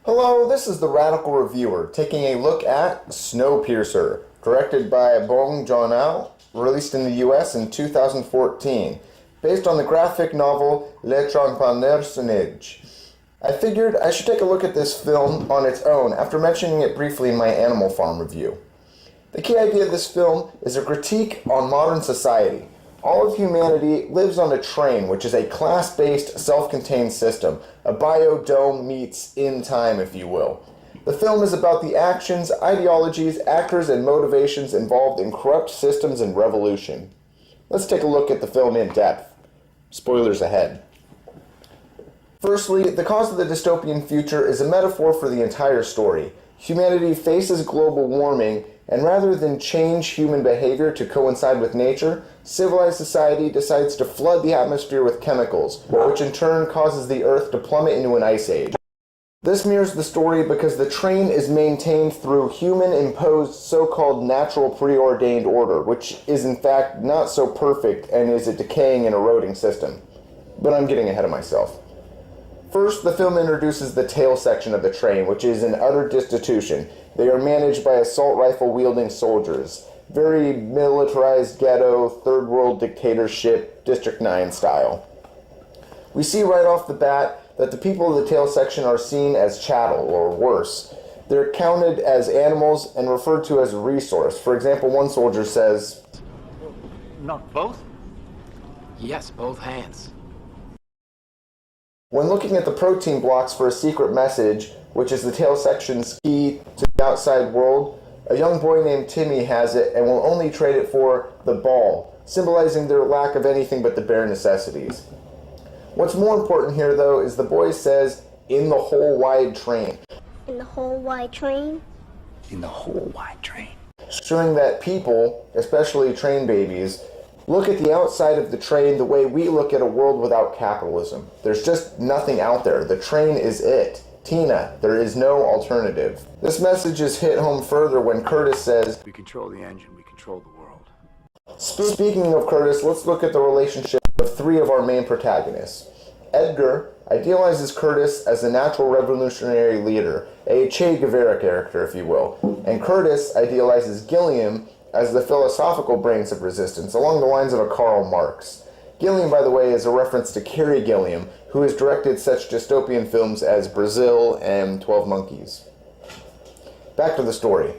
Hello, this is the Radical Reviewer, taking a look at Snowpiercer, directed by Bong Joon-ho, released in the US in 2014, based on the graphic novel Le Personnage. I figured I should take a look at this film on its own after mentioning it briefly in my Animal Farm review. The key idea of this film is a critique on modern society. All of humanity lives on a train, which is a class-based, self-contained system. A biodome meets in time, if you will. The film is about the actions, ideologies, actors, and motivations involved in corrupt systems and revolution. Let's take a look at the film in depth. Spoilers ahead. Firstly, the cause of the dystopian future is a metaphor for the entire story. Humanity faces global warming, and rather than change human behavior to coincide with nature, civilized society decides to flood the atmosphere with chemicals, which in turn causes the Earth to plummet into an ice age. This mirrors the story because the train is maintained through human-imposed so-called natural preordained order, which is in fact not so perfect and is a decaying and eroding system. But I'm getting ahead of myself. First, the film introduces the tail section of the train, which is in utter destitution. They are managed by assault rifle-wielding soldiers. Very militarized ghetto, third world dictatorship, District 9 style. We see right off the bat that the people of the tail section are seen as chattel, or worse. They're counted as animals and referred to as a resource. For example, one soldier says, "Not both?" "Yes, both hands." When looking at the protein blocks for a secret message, which is the tail section's key to the outside world, a young boy named Timmy has it and will only trade it for the ball, symbolizing their lack of anything but the bare necessities. What's more important here, though, is the boy says, "in the whole wide train." In the whole wide train? In the whole wide train. Showing that people, especially train babies, look at the outside of the train the way we look at a world without capitalism. There's just nothing out there. The train is it. Tina, there is no alternative. This message is hit home further when Curtis says, "We control the engine, we control the world." Speaking of Curtis, let's look at the relationship of three of our main protagonists. Edgar idealizes Curtis as a natural revolutionary leader, a Che Guevara character, if you will, and Curtis idealizes Gilliam as the philosophical brains of resistance, along the lines of a Karl Marx. Gilliam, by the way, is a reference to Carey Gilliam, who has directed such dystopian films as Brazil and 12 Monkeys. Back to the story.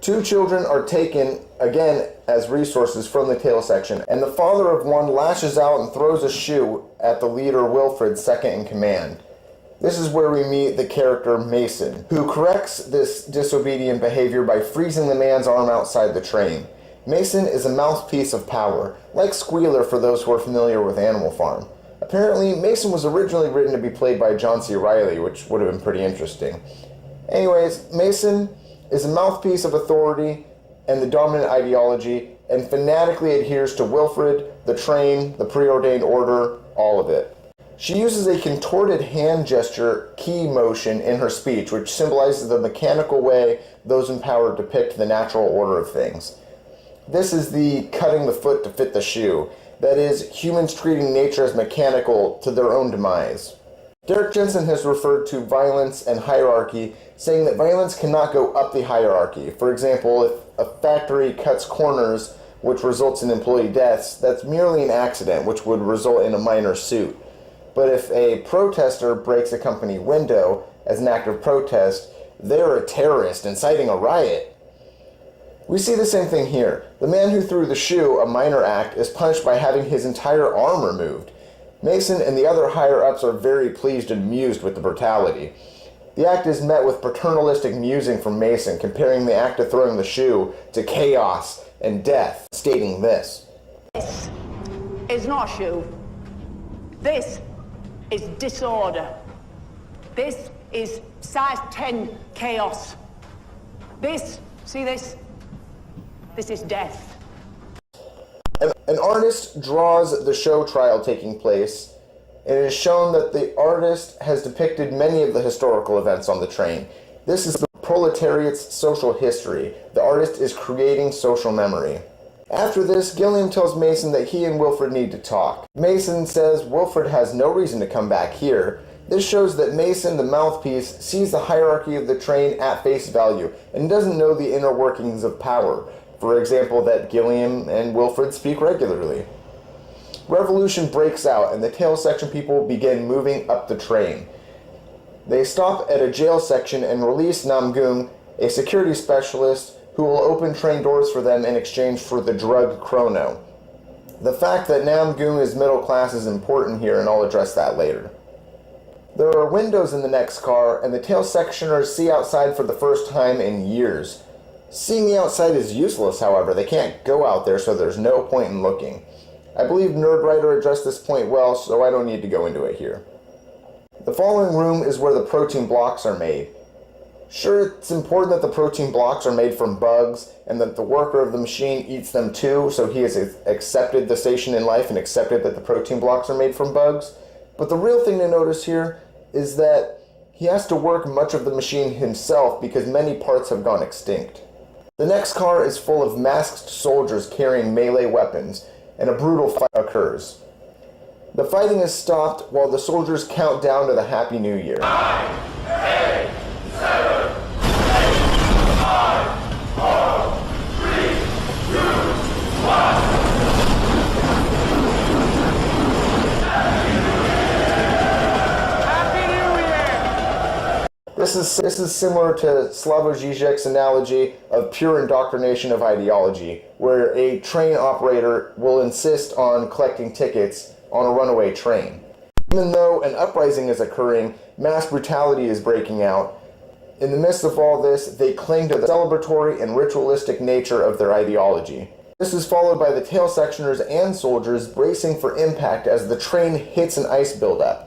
Two children are taken, again, as resources from the tail section, and the father of one lashes out and throws a shoe at the leader Wilfred, second in command. This is where we meet the character Mason, who corrects this disobedient behavior by freezing the man's arm outside the train. Mason is a mouthpiece of power, like Squealer for those who are familiar with Animal Farm. Apparently, Mason was originally written to be played by John C. Reilly, which would have been pretty interesting. Anyways, Mason is a mouthpiece of authority and the dominant ideology, and fanatically adheres to Wilfred, the train, the preordained order, all of it. She uses a contorted hand gesture key motion in her speech, which symbolizes the mechanical way those in power depict the natural order of things. This is the cutting the foot to fit the shoe. That is, humans treating nature as mechanical to their own demise. Derek Jensen has referred to violence and hierarchy, saying that violence cannot go up the hierarchy. For example, if a factory cuts corners, which results in employee deaths, that's merely an accident, which would result in a minor suit. But if a protester breaks a company window as an act of protest, they're a terrorist inciting a riot. We see the same thing here. The man who threw the shoe, a minor act, is punished by having his entire arm removed. Mason and the other higher-ups are very pleased and amused with the brutality. The act is met with paternalistic musing from Mason, comparing the act of throwing the shoe to chaos and death, stating this. "This is not a shoe. This is disorder. This is size 10 chaos. This, see this? This is death." An artist draws the show trial taking place, and it is shown that the artist has depicted many of the historical events on the train. This is the proletariat's social history. The artist is creating social memory. After this, Gilliam tells Mason that he and Wilfred need to talk. Mason says Wilfred has no reason to come back here. This shows that Mason, the mouthpiece, sees the hierarchy of the train at face value and doesn't know the inner workings of power. For example, that Gilliam and Wilfred speak regularly. Revolution breaks out and the tail section people begin moving up the train. They stop at a jail section and release Namgung, a security specialist who will open train doors for them in exchange for the drug Chrono. The fact that Namgung is middle class is important here, and I'll address that later. There are windows in the next car, and the tail sectioners see outside for the first time in years. Seeing the outside is useless, however. They can't go out there, so there's no point in looking. I believe Nerdwriter addressed this point well, so I don't need to go into it here. The following room is where the protein blocks are made. Sure, it's important that the protein blocks are made from bugs, and that the worker of the machine eats them too, so he has accepted the station in life and accepted that the protein blocks are made from bugs. But the real thing to notice here is that he has to work much of the machine himself because many parts have gone extinct. The next car is full of masked soldiers carrying melee weapons, and a brutal fight occurs. The fighting is stopped while the soldiers count down to the Happy New Year. 9, 8, 7, 6, 5, 4, 3, 2, 1. This is similar to Slavoj Žižek's analogy of pure indoctrination of ideology, where a train operator will insist on collecting tickets on a runaway train. Even though an uprising is occurring, mass brutality is breaking out. In the midst of all this, they cling to the celebratory and ritualistic nature of their ideology. This is followed by the tail sectioners and soldiers bracing for impact as the train hits an ice buildup.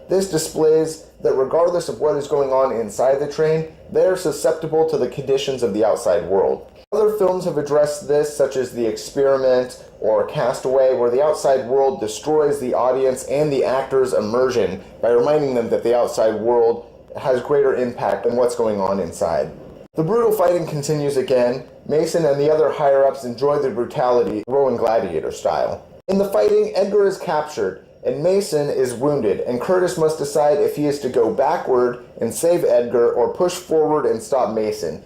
This displays that regardless of what is going on inside the train, they are susceptible to the conditions of the outside world. Other films have addressed this, such as The Experiment or Castaway, where the outside world destroys the audience and the actor's immersion by reminding them that the outside world has greater impact than what's going on inside. The brutal fighting continues again. Mason and the other higher-ups enjoy the brutality, Roman gladiator style. In the fighting, Edgar is captured, and Mason is wounded, and Curtis must decide if he is to go backward and save Edgar or push forward and stop Mason.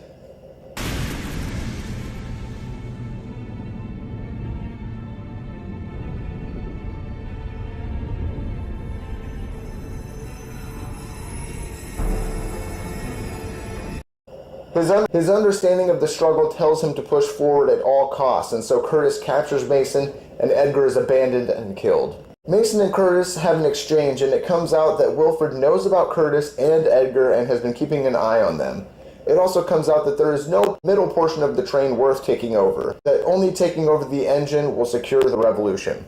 His understanding of the struggle tells him to push forward at all costs, and so Curtis captures Mason, and Edgar is abandoned and killed. Mason and Curtis have an exchange, and it comes out that Wilfred knows about Curtis and Edgar and has been keeping an eye on them. It also comes out that there is no middle portion of the train worth taking over, that only taking over the engine will secure the revolution.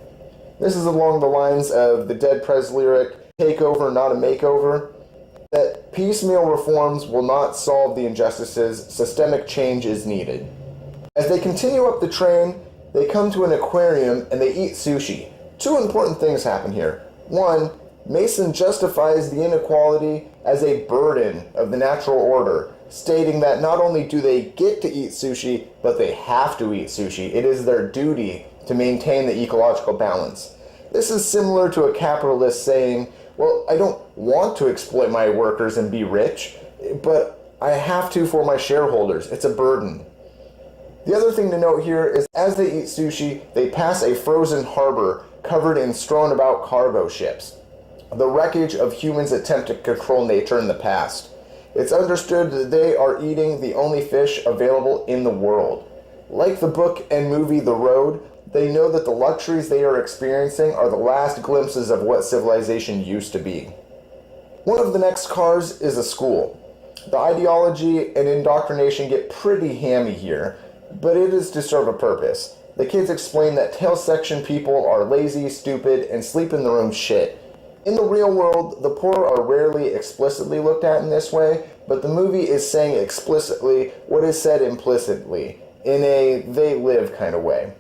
This is along the lines of the Dead Prez lyric, "Take over, not a makeover," that piecemeal reforms will not solve the injustices, systemic change is needed. As they continue up the train, they come to an aquarium and they eat sushi. Two important things happen here. One, Mason justifies the inequality as a burden of the natural order, stating that not only do they get to eat sushi, but they have to eat sushi. It is their duty to maintain the ecological balance. This is similar to a capitalist saying, well, I don't want to exploit my workers and be rich, but I have to for my shareholders. It's a burden. The other thing to note here is as they eat sushi, they pass a frozen harbor covered in strewn about cargo ships, the wreckage of humans' attempt to control nature in the past. It's understood that they are eating the only fish available in the world. Like the book and movie The Road, they know that the luxuries they are experiencing are the last glimpses of what civilization used to be. One of the next cars is a school. The ideology and indoctrination get pretty hammy here, but it is to serve a purpose. The kids explain that tail section people are lazy, stupid, and sleep in their own shit. In the real world, the poor are rarely explicitly looked at in this way, but the movie is saying explicitly what is said implicitly, in a they live kind of way.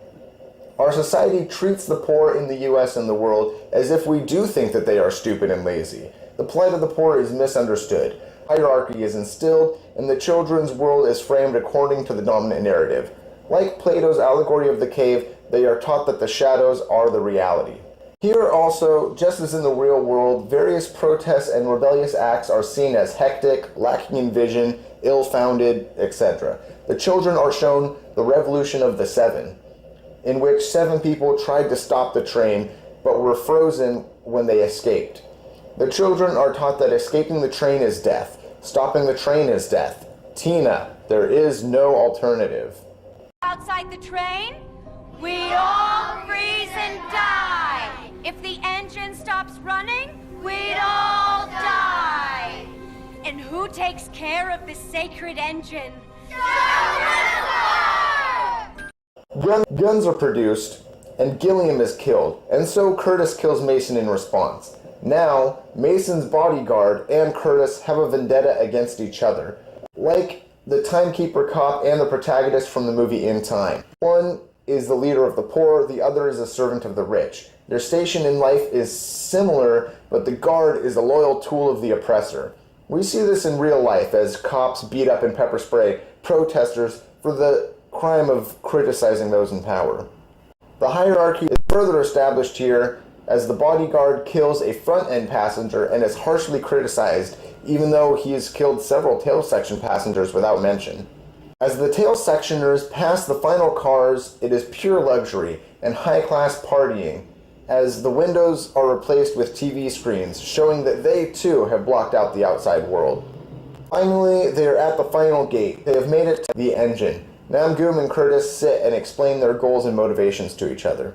Our society treats the poor in the US and the world as if we do think that they are stupid and lazy. The plight of the poor is misunderstood. Hierarchy is instilled, and the children's world is framed according to the dominant narrative. Like Plato's allegory of the cave, they are taught that the shadows are the reality. Here also, just as in the real world, various protests and rebellious acts are seen as hectic, lacking in vision, ill-founded, etc. The children are shown the Revolution of the Seven, in which 7 people tried to stop the train but were frozen when they escaped. The children are taught that escaping the train is death, stopping the train is death. Tina, there is no alternative. Outside the train, we'd all freeze and die. If the engine stops running, we'd all die. And who takes care of the sacred engine? Guns are produced, and Gilliam is killed, and so Curtis kills Mason in response. Now, Mason's bodyguard and Curtis have a vendetta against each other, like the timekeeper cop and the protagonist from the movie In Time. One is the leader of the poor, the other is a servant of the rich. Their station in life is similar, but the guard is a loyal tool of the oppressor. We see this in real life as cops beat up and pepper spray protesters for the crime of criticizing those in power. The hierarchy is further established here as the bodyguard kills a front-end passenger and is harshly criticized, even though he has killed several tail section passengers without mention. As the tail sectioners pass the final cars, it is pure luxury and high-class partying, as the windows are replaced with TV screens, showing that they too have blocked out the outside world. Finally, they are at the final gate. They have made it to the engine. Namgoon and Curtis sit and explain their goals and motivations to each other.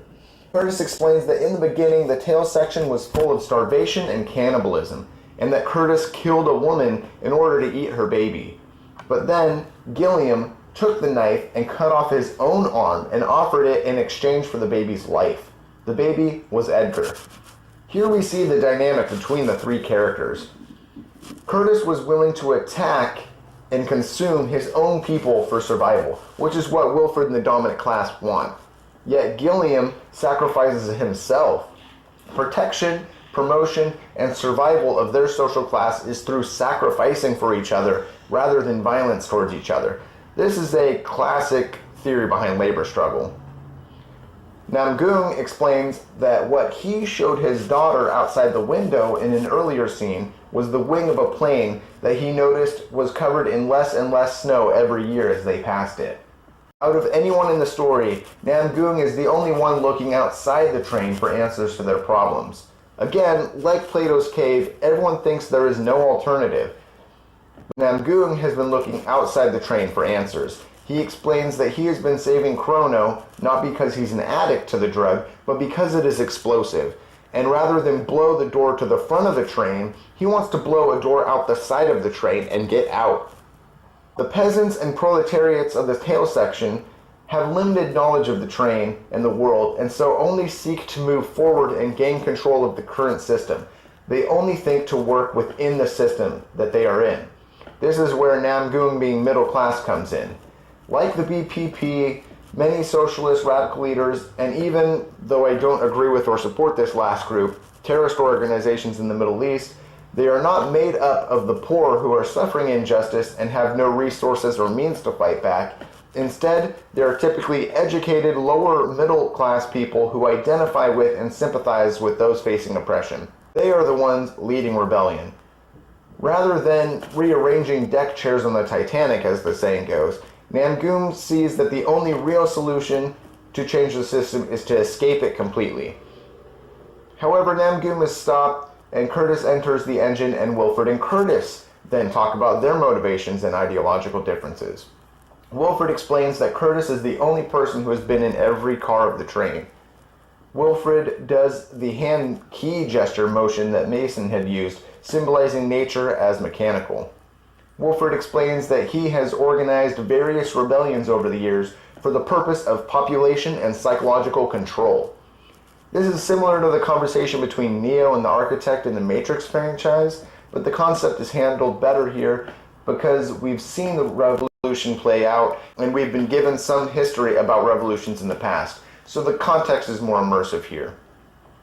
Curtis explains that in the beginning the tail section was full of starvation and cannibalism, and that Curtis killed a woman in order to eat her baby. But then Gilliam took the knife and cut off his own arm and offered it in exchange for the baby's life. The baby was Edgar. Here we see the dynamic between the 3 characters. Curtis was willing to attack and consume his own people for survival, which is what Wilfred and the dominant class want. Yet Gilliam sacrifices himself. Protection, promotion, and survival of their social class is through sacrificing for each other rather than violence towards each other. This is a classic theory behind labor struggle. Namgoon explains that what he showed his daughter outside the window in an earlier scene was the wing of a plane that he noticed was covered in less and less snow every year as they passed it. Out of anyone in the story, Namgoon is the only one looking outside the train for answers to their problems. Again, like Plato's cave, everyone thinks there is no alternative. Namgoon has been looking outside the train for answers. He explains that he has been saving Chrono not because he's an addict to the drug, but because it is explosive. And rather than blow the door to the front of the train, he wants to blow a door out the side of the train and get out. The peasants and proletariats of the tail section have limited knowledge of the train and the world, and so only seek to move forward and gain control of the current system. They only think to work within the system that they are in. This is where Namgoon being middle class comes in. Like the BPP, many socialist radical leaders, and even though I don't agree with or support this last group, terrorist organizations in the Middle East, they are not made up of the poor who are suffering injustice and have no resources or means to fight back. Instead, they are typically educated, lower middle class people who identify with and sympathize with those facing oppression. They are the ones leading rebellion. Rather than rearranging deck chairs on the Titanic, as the saying goes, Namgoon sees that the only real solution to change the system is to escape it completely. However, Namgoon is stopped, and Curtis enters the engine, and Wilfred and Curtis then talk about their motivations and ideological differences. Wilfred explains that Curtis is the only person who has been in every car of the train. Wilfred does the hand key gesture motion that Mason had used, symbolizing nature as mechanical. Wilfred explains that he has organized various rebellions over the years for the purpose of population and psychological control. This is similar to the conversation between Neo and the Architect in the Matrix franchise, but the concept is handled better here because we've seen the revolution play out and we've been given some history about revolutions in the past, so the context is more immersive here.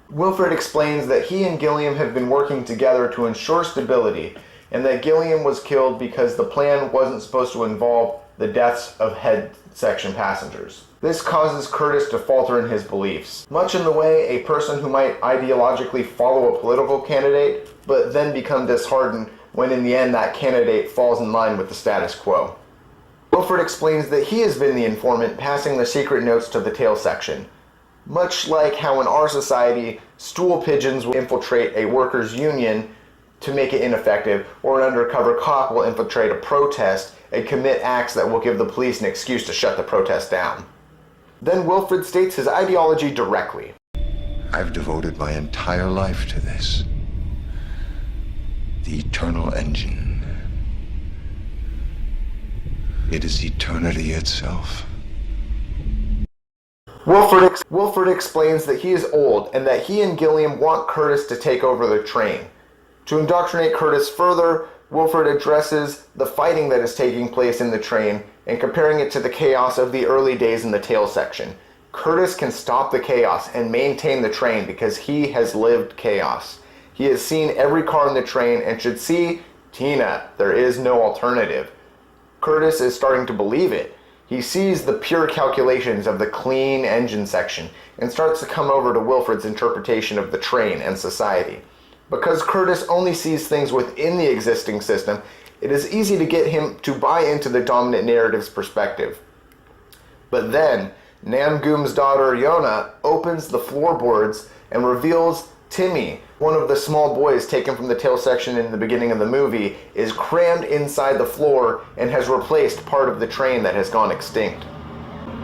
Wilfred explains that he and Gilliam have been working together to ensure stability, and that Gilliam was killed because the plan wasn't supposed to involve the deaths of head section passengers. This causes Curtis to falter in his beliefs, much in the way a person who might ideologically follow a political candidate, but then become disheartened when in the end that candidate falls in line with the status quo. Wilfred explains that he has been the informant passing the secret notes to the tail section. Much like how in our society, stool pigeons will infiltrate a workers' union to make it ineffective, or an undercover cop will infiltrate a protest and commit acts that will give the police an excuse to shut the protest down. Then Wilfred states his ideology directly. I've devoted my entire life to this. The eternal engine. It is eternity itself. Wilfred explains that he is old and that he and Gilliam want Curtis to take over the train. To indoctrinate Curtis further, Wilfred addresses the fighting that is taking place in the train and comparing it to the chaos of the early days in the tail section. Curtis can stop the chaos and maintain the train because he has lived chaos. He has seen every car in the train and should see, Tina, there is no alternative. Curtis is starting to believe it. He sees the pure calculations of the clean engine section and starts to come over to Wilfred's interpretation of the train and society. Because Curtis only sees things within the existing system, it is easy to get him to buy into the dominant narrative's perspective. But then, Namgoom's daughter Yona opens the floorboards and reveals Timmy, one of the small boys taken from the tail section in the beginning of the movie, is crammed inside the floor and has replaced part of the train that has gone extinct.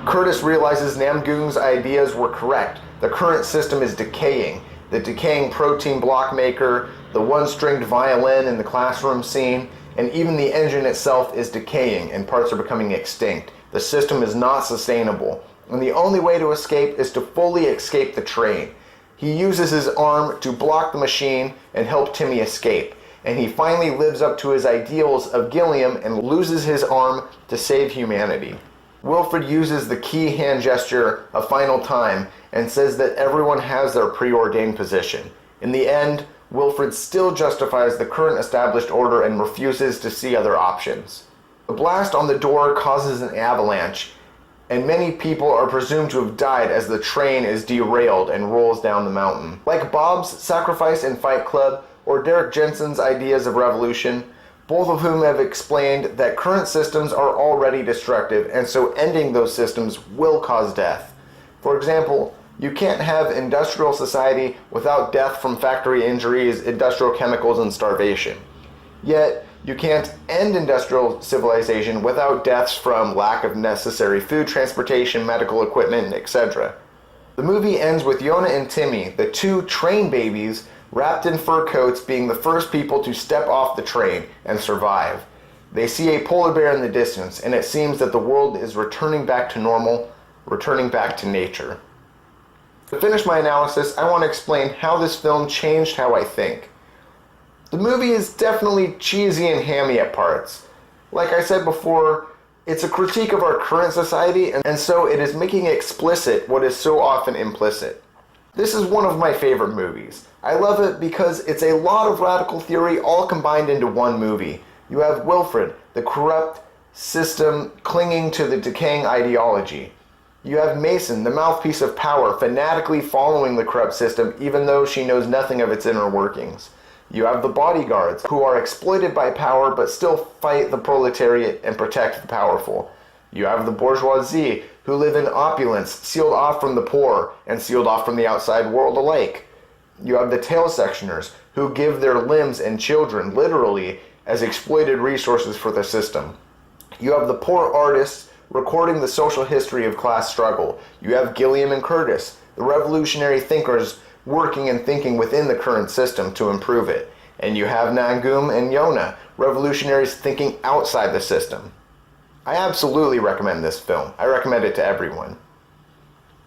Curtis realizes Namgoom's ideas were correct. The current system is decaying. The decaying protein block maker, the one-stringed violin in the classroom scene, and even the engine itself is decaying and parts are becoming extinct. The system is not sustainable, and the only way to escape is to fully escape the train. He uses his arm to block the machine and help Timmy escape, and he finally lives up to his ideals of Gilliam and loses his arm to save humanity. Wilfred uses the key hand gesture a final time and says that everyone has their preordained position. In the end, Wilfred still justifies the current established order and refuses to see other options. The blast on the door causes an avalanche, and many people are presumed to have died as the train is derailed and rolls down the mountain. Like Bob's sacrifice in Fight Club or Derek Jensen's ideas of revolution, both of whom have explained that current systems are already destructive, and so ending those systems will cause death. For example, you can't have industrial society without death from factory injuries, industrial chemicals, and starvation. Yet, you can't end industrial civilization without deaths from lack of necessary food, transportation, medical equipment, etc. The movie ends with Yona and Timmy, the two train babies, wrapped in fur coats, being the first people to step off the train and survive. They see a polar bear in the distance, and it seems that the world is returning back to normal, returning back to nature. To finish my analysis, I want to explain how this film changed how I think. The movie is definitely cheesy and hammy at parts. Like I said before, it's a critique of our current society, and so it is making explicit what is so often implicit. This is one of my favorite movies. I love it because it's a lot of radical theory all combined into one movie. You have Wilfred, the corrupt system clinging to the decaying ideology. You have Mason, the mouthpiece of power, fanatically following the corrupt system even though she knows nothing of its inner workings. You have the bodyguards, who are exploited by power but still fight the proletariat and protect the powerful. You have the bourgeoisie, who live in opulence, sealed off from the poor and sealed off from the outside world alike. You have the tail sectioners, who give their limbs and children, literally, as exploited resources for the system. You have the poor artists recording the social history of class struggle. You have Gilliam and Curtis, the revolutionary thinkers working and thinking within the current system to improve it. And you have Namgoom and Yona, revolutionaries thinking outside the system. I absolutely recommend this film. I recommend it to everyone.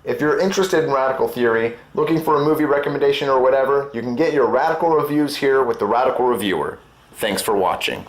If you're interested in radical theory, looking for a movie recommendation or whatever, you can get your radical reviews here with the Radical Reviewer. Thanks for watching.